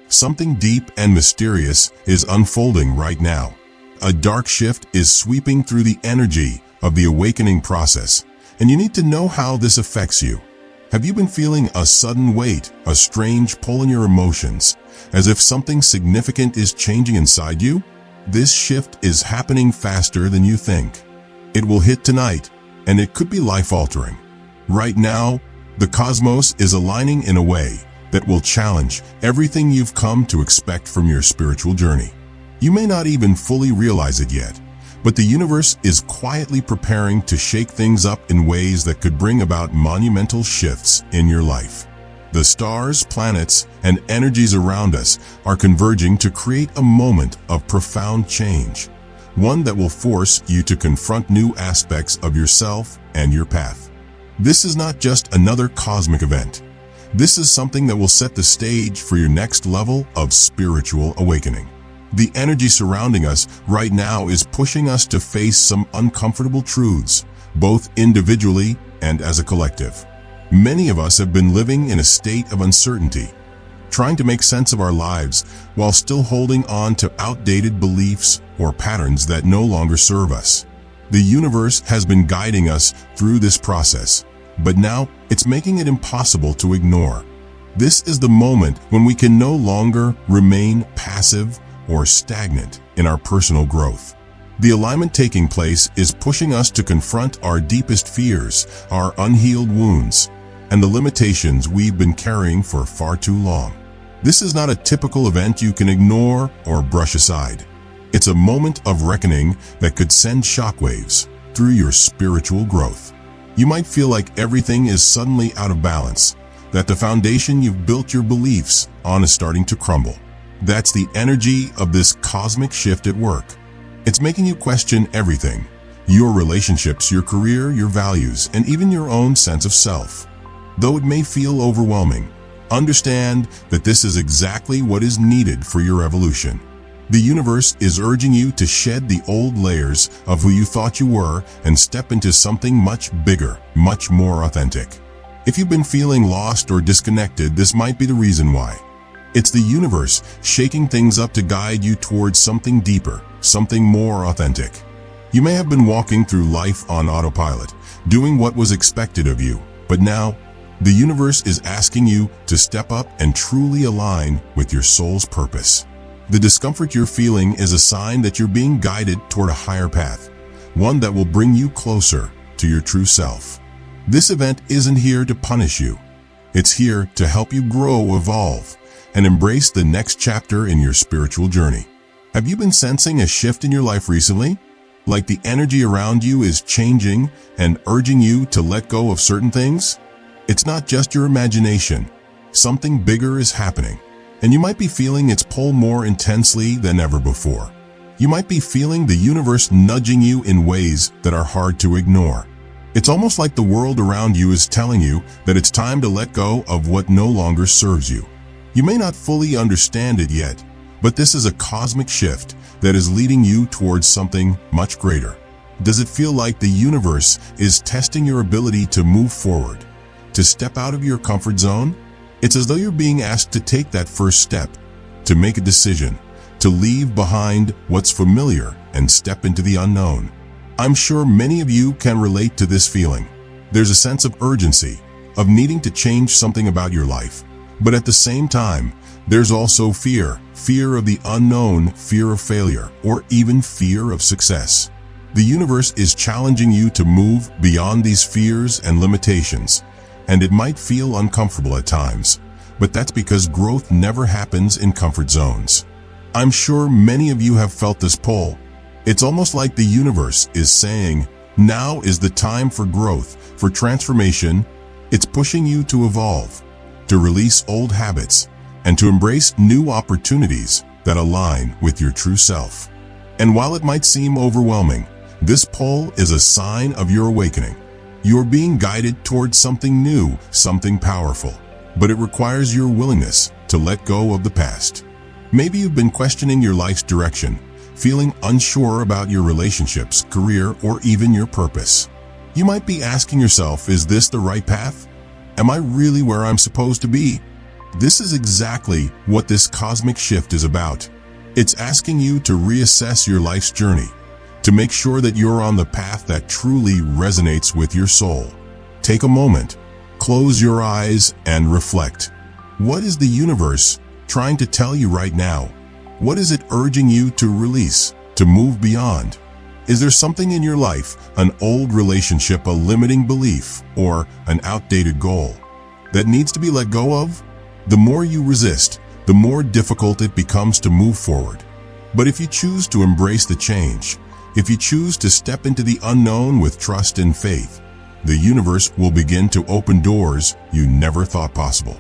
Something deep and mysterious is unfolding right now. A dark shift is sweeping through the energy of the awakening process, and you need to know how this affects you. Have you been feeling a sudden weight, a strange pull in your emotions, as if something significant is changing inside you? This shift is happening faster than you think. It will hit tonight, and it could be life-altering. Right now, the cosmos is aligning in a way that will challenge everything you've come to expect from your spiritual journey. You may not even fully realize it yet, but the universe is quietly preparing to shake things up in ways that could bring about monumental shifts in your life. The stars, planets, and energies around us are converging to create a moment of profound change, one that will force you to confront new aspects of yourself and your path. This is not just another cosmic event. This is something that will set the stage for your next level of spiritual awakening. The energy surrounding us right now is pushing us to face some uncomfortable truths, both individually and as a collective. Many of us have been living in a state of uncertainty, trying to make sense of our lives while still holding on to outdated beliefs or patterns that no longer serve us. The universe has been guiding us through this process, but now it's making it impossible to ignore. This is the moment when we can no longer remain passive or stagnant in our personal growth. The alignment taking place is pushing us to confront our deepest fears, our unhealed wounds, and the limitations we've been carrying for far too long. This is not a typical event you can ignore or brush aside. It's a moment of reckoning that could send shockwaves through your spiritual growth. You might feel like everything is suddenly out of balance, that the foundation you've built your beliefs on is starting to crumble. That's the energy of this cosmic shift at work. It's making you question everything: your relationships, your career, your values, and even your own sense of self. Though it may feel overwhelming, understand that this is exactly what is needed for your evolution. The universe is urging you to shed the old layers of who you thought you were and step into something much bigger, much more authentic. If you've been feeling lost or disconnected, this might be the reason why. It's the universe shaking things up to guide you towards something deeper, something more authentic. You may have been walking through life on autopilot, doing what was expected of you, but now the universe is asking you to step up and truly align with your soul's purpose. The discomfort you're feeling is a sign that you're being guided toward a higher path, one that will bring you closer to your true self. This event isn't here to punish you. It's here to help you grow, evolve, and embrace the next chapter in your spiritual journey. Have you been sensing a shift in your life recently? Like the energy around you is changing and urging you to let go of certain things? It's not just your imagination. Something bigger is happening, and you might be feeling its pull more intensely than ever before. You might be feeling the universe nudging you in ways that are hard to ignore. It's almost like the world around you is telling you that it's time to let go of what no longer serves you. You may not fully understand it yet, but this is a cosmic shift that is leading you towards something much greater. Does it feel like the universe is testing your ability to move forward, to step out of your comfort zone? It's as though you're being asked to take that first step, to make a decision, to leave behind what's familiar and step into the unknown. I'm sure many of you can relate to this feeling. There's a sense of urgency, of needing to change something about your life. But at the same time, there's also fear of the unknown, fear of failure, or even fear of success. The universe is challenging you to move beyond these fears and limitations, and it might feel uncomfortable at times, but that's because growth never happens in comfort zones. I'm sure many of you have felt this pull. It's almost like the universe is saying, now is the time for growth, for transformation. It's pushing you to evolve, to release old habits, and to embrace new opportunities that align with your true self. And while it might seem overwhelming, this pull is a sign of your awakening. You're being guided towards something new, something powerful, but it requires your willingness to let go of the past. Maybe you've been questioning your life's direction, feeling unsure about your relationships, career, or even your purpose. You might be asking yourself, is this the right path? Am I really where I'm supposed to be? This is exactly what this cosmic shift is about. It's asking you to reassess your life's journey, to make sure that you're on the path that truly resonates with your soul. Take a moment, close your eyes, and reflect. What is the universe trying to tell you right now? What is it urging you to release, to move beyond? Is there something in your life, an old relationship, a limiting belief, or an outdated goal that needs to be let go of? The more you resist, the more difficult it becomes to move forward. But if you choose to embrace the change, if you choose to step into the unknown with trust and faith, the universe will begin to open doors you never thought possible.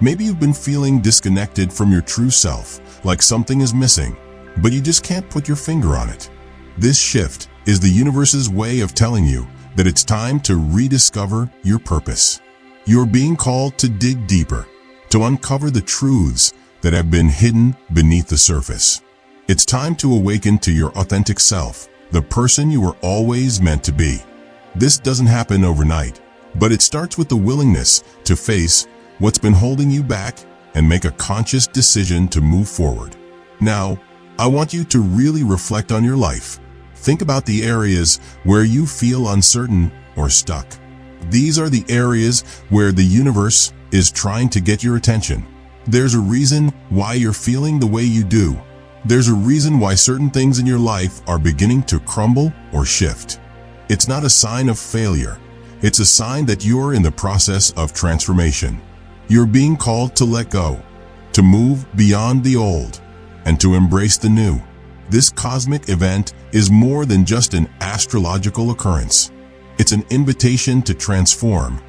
Maybe you've been feeling disconnected from your true self, like something is missing, but you just can't put your finger on it. This shift is the universe's way of telling you that it's time to rediscover your purpose. You're being called to dig deeper, to uncover the truths that have been hidden beneath the surface. It's time to awaken to your authentic self, the person you were always meant to be. This doesn't happen overnight, but it starts with the willingness to face what's been holding you back and make a conscious decision to move forward. Now, I want you to really reflect on your life. Think about the areas where you feel uncertain or stuck. These are the areas where the universe is trying to get your attention. There's a reason why you're feeling the way you do. There's a reason why certain things in your life are beginning to crumble or shift. It's not a sign of failure. It's a sign that you're in the process of transformation. You're being called to let go, to move beyond the old, and to embrace the new. This cosmic event is more than just an astrological occurrence. It's an invitation to transform,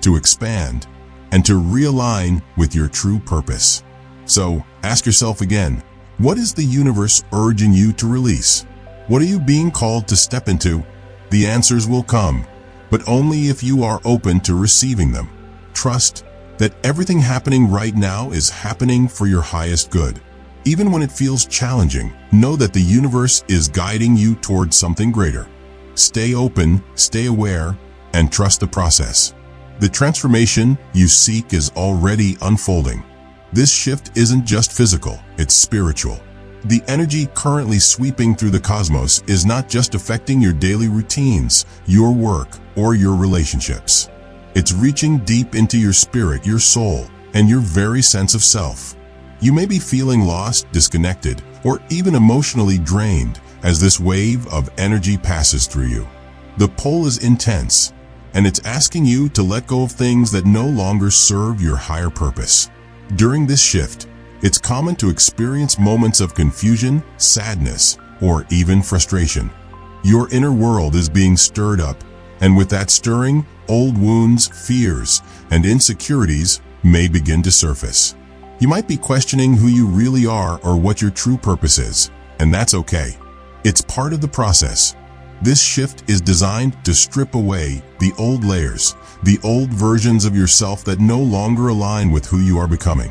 to expand, and to realign with your true purpose. So, ask yourself again, what is the universe urging you to release? What are you being called to step into? The answers will come, but only if you are open to receiving them. Trust that everything happening right now is happening for your highest good. Even when it feels challenging, know that the universe is guiding you towards something greater. Stay open, stay aware, and trust the process. The transformation you seek is already unfolding. This shift isn't just physical, it's spiritual. The energy currently sweeping through the cosmos is not just affecting your daily routines, your work, or your relationships. It's reaching deep into your spirit, your soul, and your very sense of self. You may be feeling lost, disconnected, or even emotionally drained as this wave of energy passes through you. The pull is intense, and it's asking you to let go of things that no longer serve your higher purpose. During this shift, it's common to experience moments of confusion, sadness, or even frustration. Your inner world is being stirred up, and with that stirring, old wounds, fears, and insecurities may begin to surface. You might be questioning who you really are or what your true purpose is, and that's okay. It's part of the process. This shift is designed to strip away the old layers, the old versions of yourself that no longer align with who you are becoming.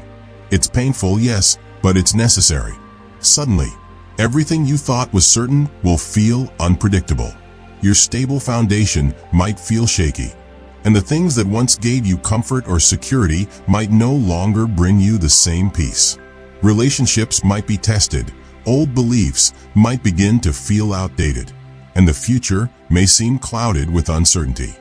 It's painful, yes, but it's necessary. Suddenly, everything you thought was certain will feel unpredictable. Your stable foundation might feel shaky, and the things that once gave you comfort or security might no longer bring you the same peace. Relationships might be tested, old beliefs might begin to feel outdated, and the future may seem clouded with uncertainty.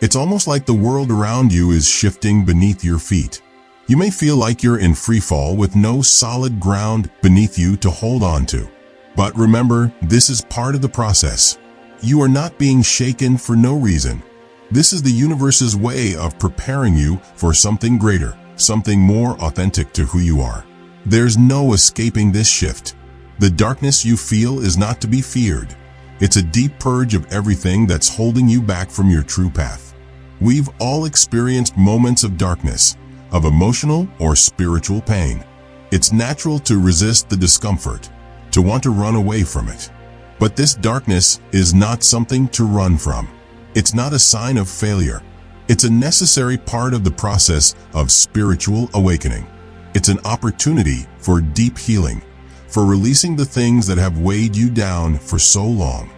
It's almost like the world around you is shifting beneath your feet. You may feel like you're in free fall with no solid ground beneath you to hold on to. But remember, this is part of the process. You are not being shaken for no reason. This is the universe's way of preparing you for something greater, something more authentic to who you are. There's no escaping this shift. The darkness you feel is not to be feared. It's a deep purge of everything that's holding you back from your true path. We've all experienced moments of darkness, of emotional or spiritual pain. It's natural to resist the discomfort, to want to run away from it. But this darkness is not something to run from. It's not a sign of failure. It's a necessary part of the process of spiritual awakening. It's an opportunity for deep healing, for releasing the things that have weighed you down for so long.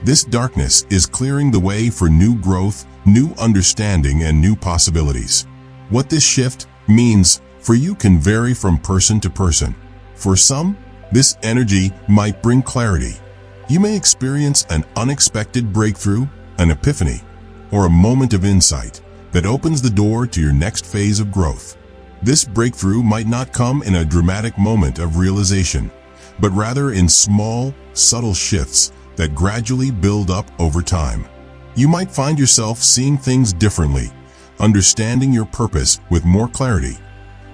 This darkness is clearing the way for new growth, new understanding, and new possibilities. What this shift means for you can vary from person to person. For some, this energy might bring clarity. You may experience an unexpected breakthrough, an epiphany, or a moment of insight that opens the door to your next phase of growth. This breakthrough might not come in a dramatic moment of realization, but rather in small, subtle shifts that gradually build up over time. You might find yourself seeing things differently, understanding your purpose with more clarity,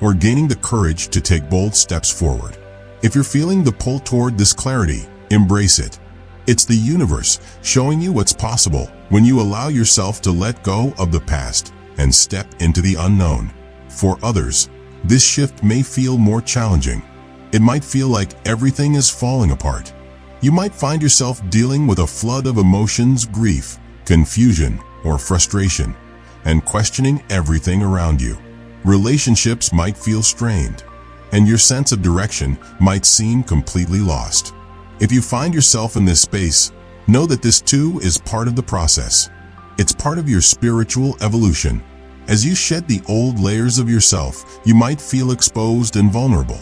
or gaining the courage to take bold steps forward. If you're feeling the pull toward this clarity, embrace it. It's the universe showing you what's possible when you allow yourself to let go of the past and step into the unknown. For others, this shift may feel more challenging. It might feel like everything is falling apart. You might find yourself dealing with a flood of emotions, grief, confusion, or frustration, and questioning everything around you. Relationships might feel strained, and your sense of direction might seem completely lost. If you find yourself in this space, know that this too is part of the process. It's part of your spiritual evolution. As you shed the old layers of yourself, you might feel exposed and vulnerable.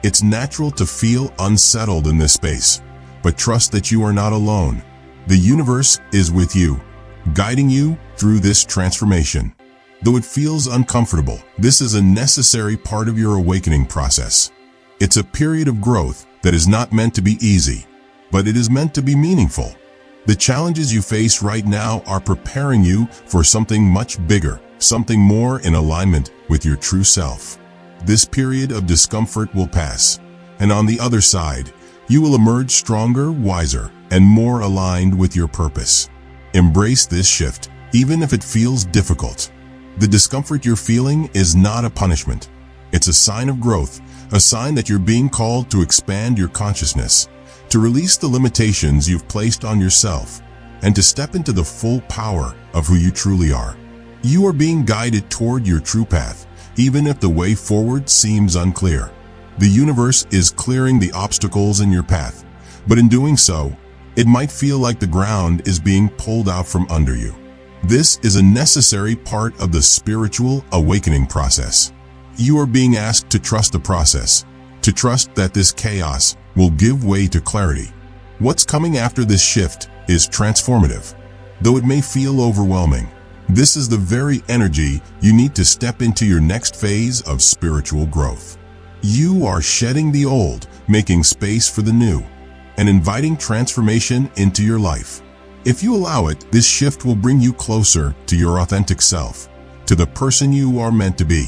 It's natural to feel unsettled in this space, but trust that you are not alone. The universe is with you, guiding you through this transformation. Though it feels uncomfortable, this is a necessary part of your awakening process. It's a period of growth that is not meant to be easy, but it is meant to be meaningful. The challenges you face right now are preparing you for something much bigger, something more in alignment with your true self. This period of discomfort will pass, and on the other side, you will emerge stronger, wiser, and more aligned with your purpose. Embrace this shift, even if it feels difficult. The discomfort you're feeling is not a punishment. It's a sign of growth, a sign that you're being called to expand your consciousness, to release the limitations you've placed on yourself, and to step into the full power of who you truly are. You are being guided toward your true path, even if the way forward seems unclear. The universe is clearing the obstacles in your path, but in doing so, it might feel like the ground is being pulled out from under you. This is a necessary part of the spiritual awakening process. You are being asked to trust the process, to trust that this chaos will give way to clarity. What's coming after this shift is transformative. Though it may feel overwhelming, this is the very energy you need to step into your next phase of spiritual growth. You are shedding the old, making space for the new, and inviting transformation into your life. If you allow it, this shift will bring you closer to your authentic self, to the person you are meant to be.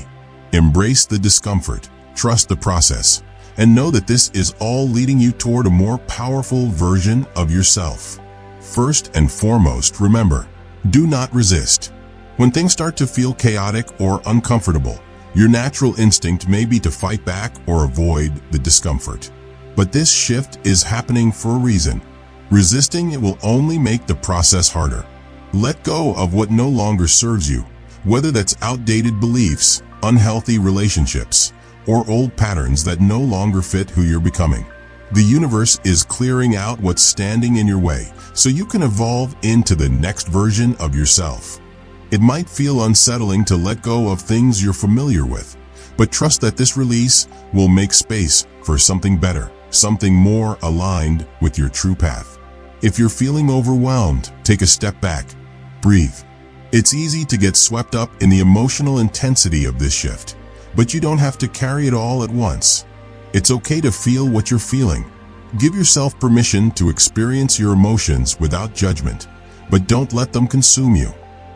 Embrace the discomfort, trust the process, and know that this is all leading you toward a more powerful version of yourself. First and foremost, remember, do not resist. When things start to feel chaotic or uncomfortable, your natural instinct may be to fight back or avoid the discomfort. But this shift is happening for a reason. Resisting it will only make the process harder. Let go of what no longer serves you, whether that's outdated beliefs, unhealthy relationships, or old patterns that no longer fit who you're becoming. The universe is clearing out what's standing in your way so you can evolve into the next version of yourself. It might feel unsettling to let go of things you're familiar with, but trust that this release will make space for something better, something more aligned with your true path. If you're feeling overwhelmed, take a step back. Breathe. It's easy to get swept up in the emotional intensity of this shift, but you don't have to carry it all at once. It's okay to feel what you're feeling. Give yourself permission to experience your emotions without judgment, but don't let them consume you.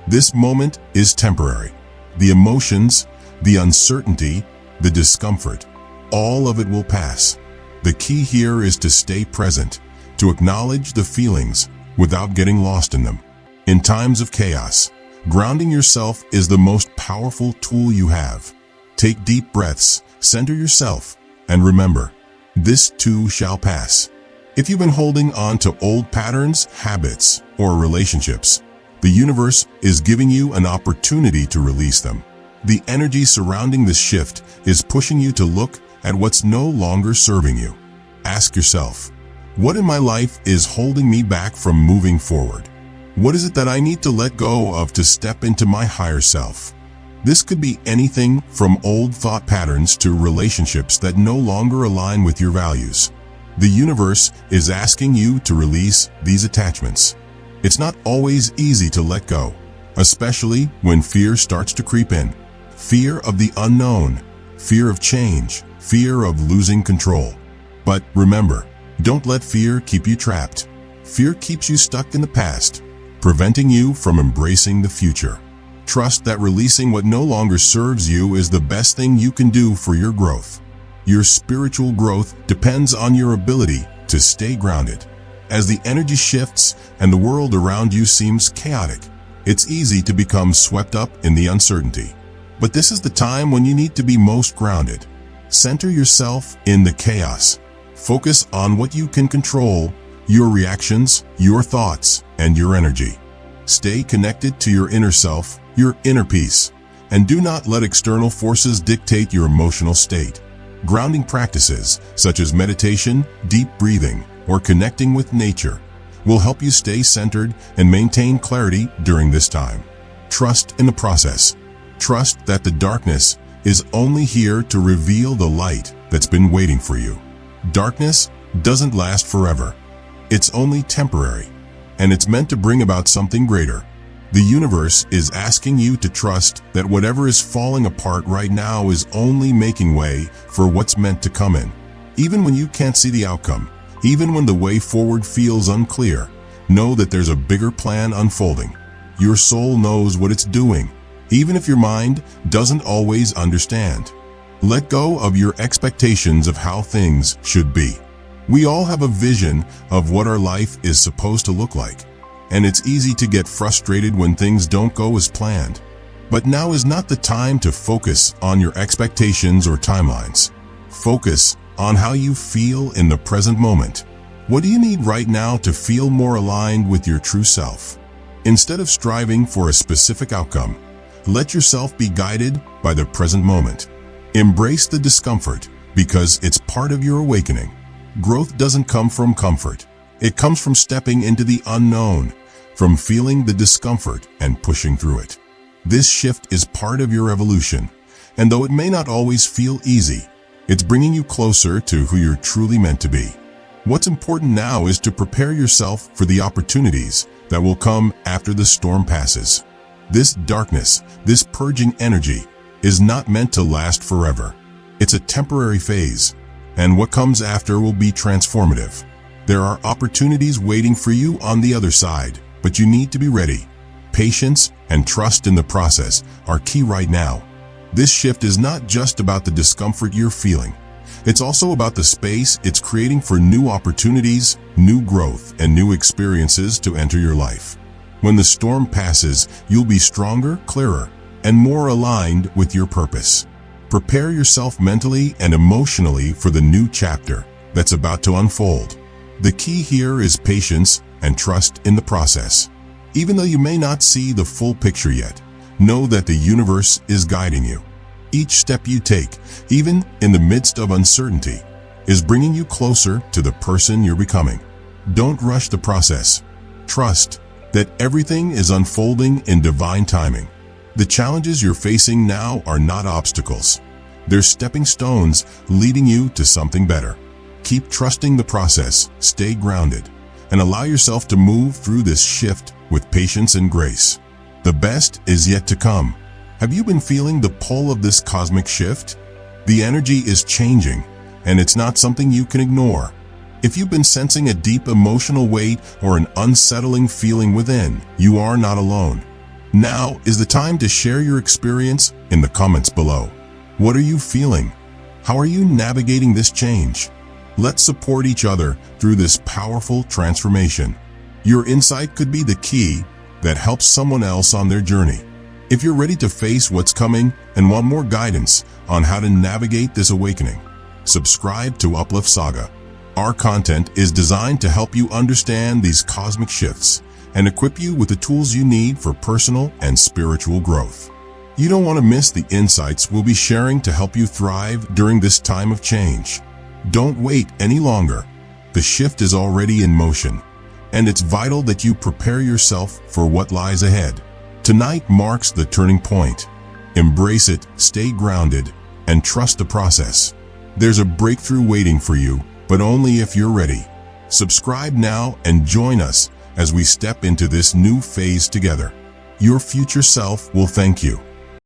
This moment is temporary. The emotions, the uncertainty, the discomfort, all of it will pass. The key here is to stay present, to acknowledge the feelings without getting lost in them. In times of chaos, grounding yourself is the most powerful tool you have. Take deep breaths, center yourself, and remember, this too shall pass. If you've been holding on to old patterns, habits, or relationships, the universe is giving you an opportunity to release them. The energy surrounding this shift is pushing you to look at what's no longer serving you. Ask yourself, what in my life is holding me back from moving forward? What is it that I need to let go of to step into my higher self? This could be anything from old thought patterns to relationships that no longer align with your values. The universe is asking you to release these attachments. It's not always easy to let go, especially when fear starts to creep in. Fear of the unknown, fear of change, fear of losing control. But remember, don't let fear keep you trapped. Fear keeps you stuck in the past, preventing you from embracing the future. Trust that releasing what no longer serves you is the best thing you can do for your growth. Your spiritual growth depends on your ability to stay grounded. As the energy shifts and the world around you seems chaotic, it's easy to become swept up in the uncertainty. But this is the time when you need to be most grounded. Center yourself in the chaos. Focus on what you can control, your reactions, your thoughts, and your energy. Stay connected to your inner self, your inner peace, and do not let external forces dictate your emotional state. Grounding practices, such as meditation, deep breathing, or connecting with nature, will help you stay centered and maintain clarity during this time. Trust in the process. Trust that the darkness is only here to reveal the light that's been waiting for you. Darkness doesn't last forever. It's only temporary, and it's meant to bring about something greater. The universe is asking you to trust that whatever is falling apart right now is only making way for what's meant to come in. Even when you can't see the outcome, even when the way forward feels unclear, know that there's a bigger plan unfolding. Your soul knows what it's doing, even if your mind doesn't always understand. Let go of your expectations of how things should be. We all have a vision of what our life is supposed to look like, and it's easy to get frustrated when things don't go as planned. But now is not the time to focus on your expectations or timelines. Focus on how you feel in the present moment. What do you need right now to feel more aligned with your true self? Instead of striving for a specific outcome, let yourself be guided by the present moment. Embrace the discomfort because it's part of your awakening. Growth doesn't come from comfort. It comes from stepping into the unknown, from feeling the discomfort and pushing through it. This shift is part of your evolution, and though it may not always feel easy, it's bringing you closer to who you're truly meant to be. What's important now is to prepare yourself for the opportunities that will come after the storm passes. This darkness, this purging energy, is not meant to last forever. It's a temporary phase, and what comes after will be transformative. There are opportunities waiting for you on the other side, but you need to be ready. Patience and trust in the process are key right now. This shift is not just about the discomfort you're feeling. It's also about the space it's creating for new opportunities, new growth, and new experiences to enter your life. When the storm passes, you'll be stronger, clearer, and more aligned with your purpose. Prepare yourself mentally and emotionally for the new chapter that's about to unfold. The key here is patience and trust in the process. Even though you may not see the full picture yet, know that the universe is guiding you. Each step you take, even in the midst of uncertainty, is bringing you closer to the person you're becoming. Don't rush the process. Trust that everything is unfolding in divine timing. The challenges you're facing now are not obstacles. They're stepping stones leading you to something better. Keep trusting the process, stay grounded, and allow yourself to move through this shift with patience and grace. The best is yet to come. Have you been feeling the pull of this cosmic shift? The energy is changing, and it's not something you can ignore. If you've been sensing a deep emotional weight or an unsettling feeling within, you are not alone. Now is the time to share your experience in the comments below. What are you feeling? How are you navigating this change? Let's support each other through this powerful transformation. Your insight could be the key that helps someone else on their journey. If you're ready to face what's coming and want more guidance on how to navigate this awakening, subscribe to Uplift Saga. Our content is designed to help you understand these cosmic shifts and equip you with the tools you need for personal and spiritual growth. You don't want to miss the insights we'll be sharing to help you thrive during this time of change. Don't wait any longer. The shift is already in motion, and it's vital that you prepare yourself for what lies ahead. Tonight marks the turning point. Embrace it, stay grounded, and trust the process. There's a breakthrough waiting for you, but only if you're ready. Subscribe now and join us as we step into this new phase together. Your future self will thank you.